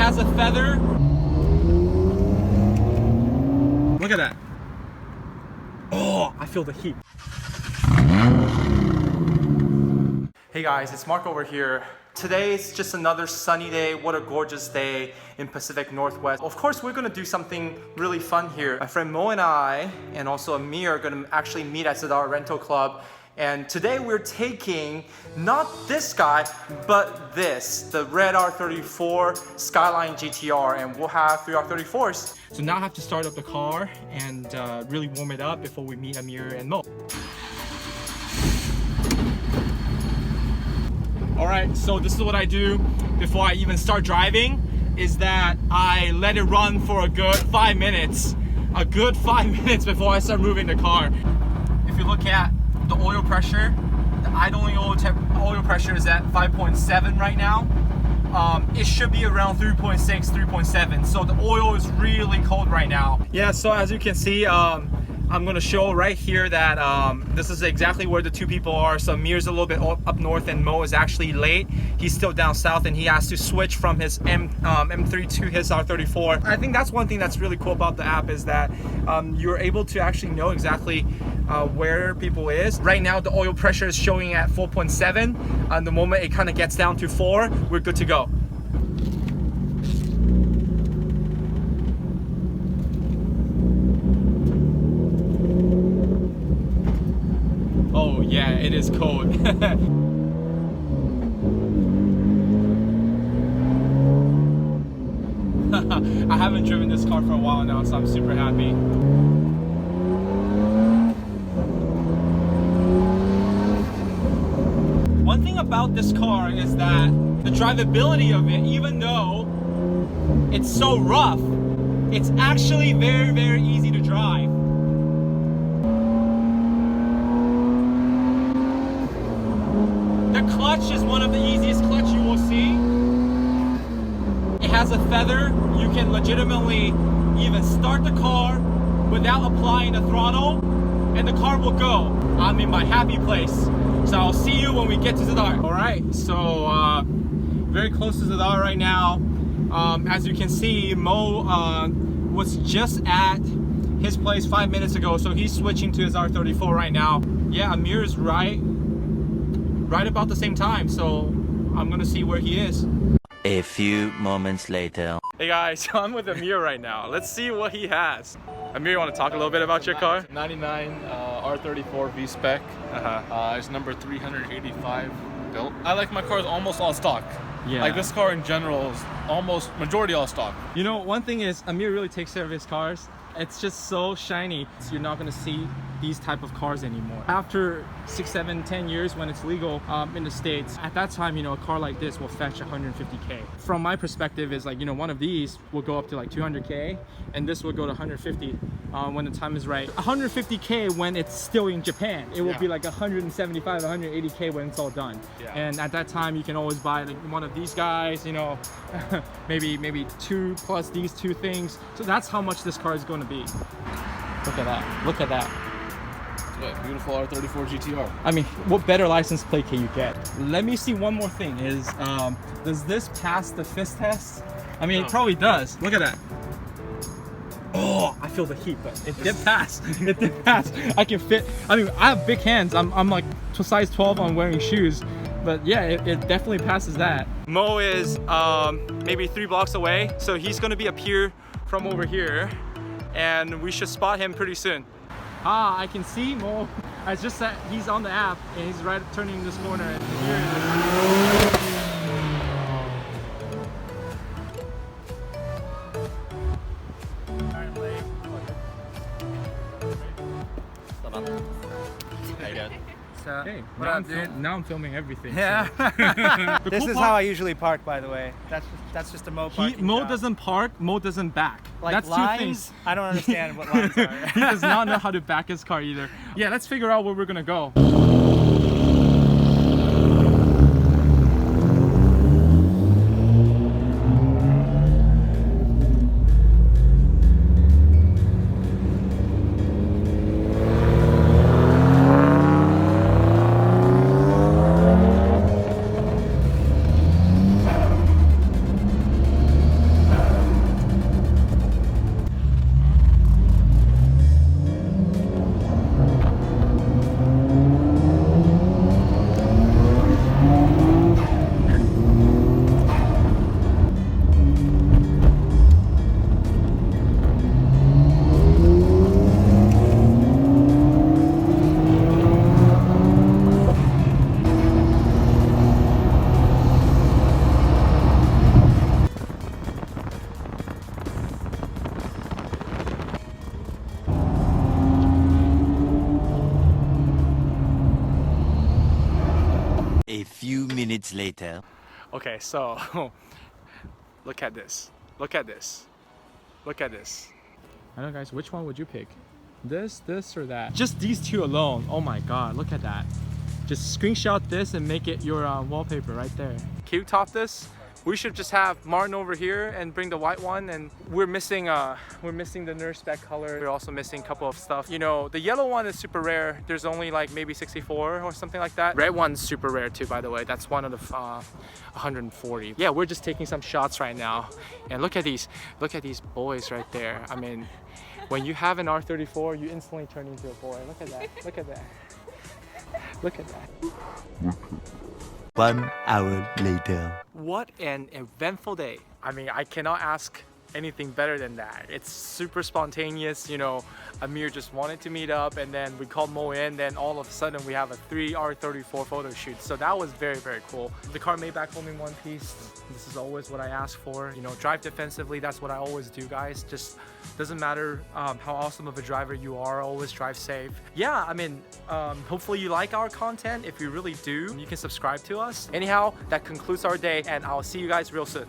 has a feather. Look at that. Oh, I feel the heat. Hey guys, it's Mark over here. Today is just another sunny day. What a gorgeous day in Pacific Northwest. Of course, we're gonna do something really fun here. My friend Mo and I, and also Ameer, are gonna actually meet at our rental club. And today we're taking not this guy, but this, the red R34 Skyline GTR, and we'll have 3 R34s. So now I have to start up the car and really warm it up before we meet Ameer and Mo. All right, so this is what I do before I even start driving, is that I let it run for a good 5 minutes. A good 5 minutes before I start moving the car. If you look at the oil pressure, the idling oil pressure is at 5.7 right now. It should be around 3.6, 3.7. So the oil is really cold right now. Yeah, so as you can see, I'm gonna show right here that this is exactly where the two people are. So Ameer's a little bit up north and Mo is actually late. He's still down south and he has to switch from his M3 to his R34. I think that's one thing that's really cool about the app, is that you're able to actually know exactly where people is. Right now the oil pressure is showing at 4.7. The moment it kind of gets down to 4, we're good to go. Oh yeah, it is cold. I haven't driven this car for a while now, so I'm super happy. One thing about this car is that the drivability of it, even though it's so rough, it's actually very, very easy to drive. The clutch is one of the easiest clutch you will see. It has a feather. You can legitimately even start the car without applying the throttle, and the car will go. I'm in my happy place. So I'll see you when we get to Zadar. All right, so very close to Zadar right now. As you can see, Mo was just at his place 5 minutes ago, so he's switching to his R34 right now. Yeah, Ameer is right about the same time, so I'm gonna see where he is. A few moments later. Hey guys, I'm with Ameer right now. Let's see what he has. Ameer, you want to talk a little bit about your car? 99 R34 V-Spec. It's number 385 built. I like my cars almost all stock. Yeah. Like this car in general is almost majority all stock. You know, one thing is Ameer really takes care of his cars. It's just so shiny. So you're not gonna see these type of cars anymore. After 6, 7, 10 years when it's legal in the States, at that time, you know, a car like this will fetch 150K. From my perspective is like, you know, one of these will go up to like 200K and this will go to 150 when the time is right. 150K when it's still in Japan. It will be like 175, 180K when it's all done. Yeah. And at that time, you can always buy like one of these guys, you know, maybe 2 plus these 2 things. So that's how much this car is going to be. Look at that. Look at that. Yeah, beautiful R34 GTR. I mean, what better license plate can you get? Let me see one more thing is, does this pass the fist test? I mean, It probably does. Look at that. Oh, I feel the heat, but it did pass. It did pass. I can fit. I mean, I have big hands. I'm like size 12 on wearing shoes. But yeah, it definitely passes that. Mo is maybe 3 blocks away. So he's gonna be up here from over here. And we should spot him pretty soon. Ah, I can see Mo. It's just that he's on the app and he's right turning this corner. And here he is. Hey, what up, dude? Now I'm filming everything. Yeah. So. This is how I usually park, by the way. That's just a Mo parking Mo job. doesn't park, Mo doesn't back. Like that's lines, 2 things. I don't understand what lines are. He does not know how to back his car either. Yeah, let's figure out where we're gonna go. minutes later. Okay, so look at this. Look at this. Look at this. I don't know, guys, which one would you pick? This, or that? Just these two alone. Oh my god, look at that. Just screenshot this and make it your wallpaper right there. Can you top this? We should just have Martin over here and bring the white one, and we're missing the nurse spec color. We're also missing a couple of stuff. You know, the yellow one is super rare. There's only like maybe 64 or something like that. Red one's super rare too, by the way. That's one of the 140. Yeah, we're just taking some shots right now. And look at these boys right there. I mean, when you have an R34, you instantly turn into a boy. Look at that, look at that. Look at that. 1 hour later. What an eventful day. I mean, I cannot ask anything better than that. It's super spontaneous, you know. Ameer just wanted to meet up, and then we called Mo in, then all of a sudden we have a 3 R34 photo shoot. So that was very, very cool. The car made back home in one piece. This is always what I ask for. You know, drive defensively, that's what I always do, guys. Just doesn't matter how awesome of a driver you are, always drive safe. Yeah, I mean, hopefully you like our content. If you really do, you can subscribe to us. Anyhow, that concludes our day, and I'll see you guys real soon.